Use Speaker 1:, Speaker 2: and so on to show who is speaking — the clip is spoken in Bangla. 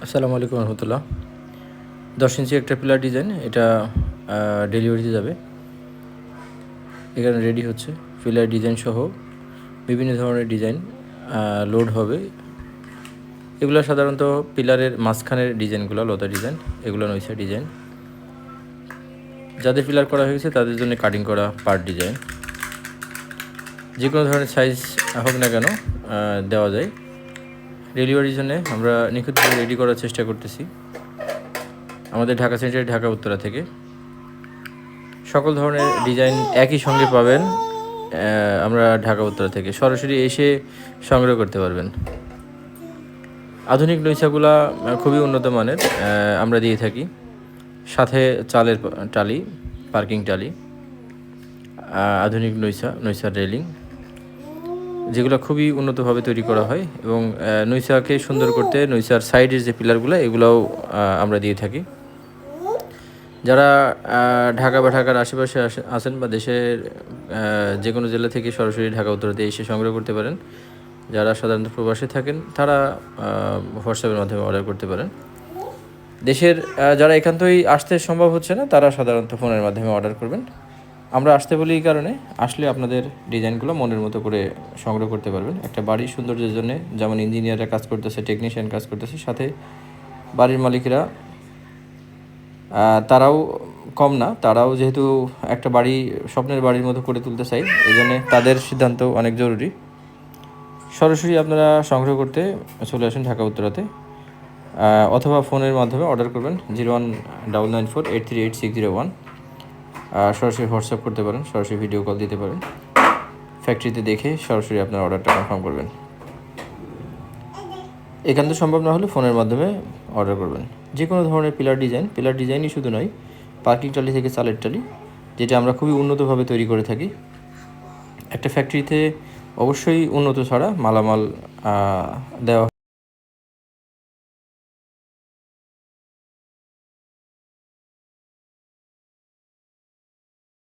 Speaker 1: আসসালামু আলাইকুম রহমতুল্লাহ। 10 ইঞ্চি একটা পিলার ডিজাইন, এটা ডেলিভারিতে যাবে। এখানে রেডি হচ্ছে পিলার ডিজাইন সহ বিভিন্ন ধরনের ডিজাইন লোড হবে। এগুলো সাধারণত পিলারের মাঝখানের ডিজাইনগুলো লতা ডিজাইন, এগুলো নইসা ডিজাইন। যাদের পিলার করা হয়েছে তাদের জন্য কাটিং করা পার্ট ডিজাইন। যে কোনো ধরনের সাইজ হোক না কেন দেওয়া যায়। ডেলিভারির জন্য আমরা নিখুঁতভাবে রেডি করার চেষ্টা করতেছি। আমাদের ঢাকা সেন্টার, ঢাকা উত্তরা থেকে সকল ধরনের ডিজাইন একই সঙ্গে পাবেন। আমরা ঢাকা উত্তরা থেকে সরাসরি এসে সংগ্রহ করতে পারবেন। আধুনিক নইসাগুলা খুবই উন্নত মানের আমরা দিয়ে থাকি। সাথে চালের টালি, পার্কিং টালি, আধুনিক নইসার রেলিং, যেগুলো খুবই উন্নতভাবে তৈরি করা হয়। এবং নইসাকে সুন্দর করতে নইসার সাইডের যে পিলারগুলো, এগুলোও আমরা দিয়ে থাকি। যারা ঢাকা বা ঢাকার আশেপাশে আছেন বা দেশের যে কোনো জেলা থেকে সরাসরি ঢাকা উত্তরাতে এসে সংগ্রহ করতে পারেন। যারা সাধারণত প্রবাসে থাকেন তারা হোয়াটসঅ্যাপের মাধ্যমে অর্ডার করতে পারেন। দেশের যারা এখানতেই আসতে সম্ভব হচ্ছে না, তারা সাধারণত ফোনের মাধ্যমে অর্ডার করবেন। আমরা আসতে বলি এই কারণে, আসলে আপনাদের ডিজাইনগুলো মনের মতো করে সংগ্রহ করতে পারবেন। একটা বাড়ির সৌন্দর্যের জন্য যেমন ইঞ্জিনিয়াররা কাজ করতেছে, টেকনিশিয়ান কাজ করতেছে, সাথে বাড়ির মালিকেরা তারাও কম না। তারাও যেহেতু একটা বাড়ি স্বপ্নের বাড়ির মতো করে তুলতে চাই, এই জন্যে তাদের সিদ্ধান্ত অনেক জরুরি। সরাসরি আপনারা সংগ্রহ করতে চলে আসেন ঢাকা উত্তরাতে, অথবা ফোনের মাধ্যমে অর্ডার করবেন 019948386001। সরাসরি হোয়াটসঅ্যাপ করতে পারেন, সরাসরি ভিডিও কল দিতে পারেন। ফ্যাক্টরিতে দেখে সরাসরি আপনার অর্ডারটা কনফার্ম করবেন। এখান থেকে সম্ভব না হলে ফোনের মাধ্যমে অর্ডার করবেন। যে কোনো ধরনের পিলার ডিজাইনই শুধু নয়, পার্কিং টালি থেকে চালের টালি, যেটা আমরা খুবই উন্নতভাবে তৈরি করে থাকি। একটা ফ্যাক্টরিতে অবশ্যই উন্নত ছাড়া মালামাল দেওয়া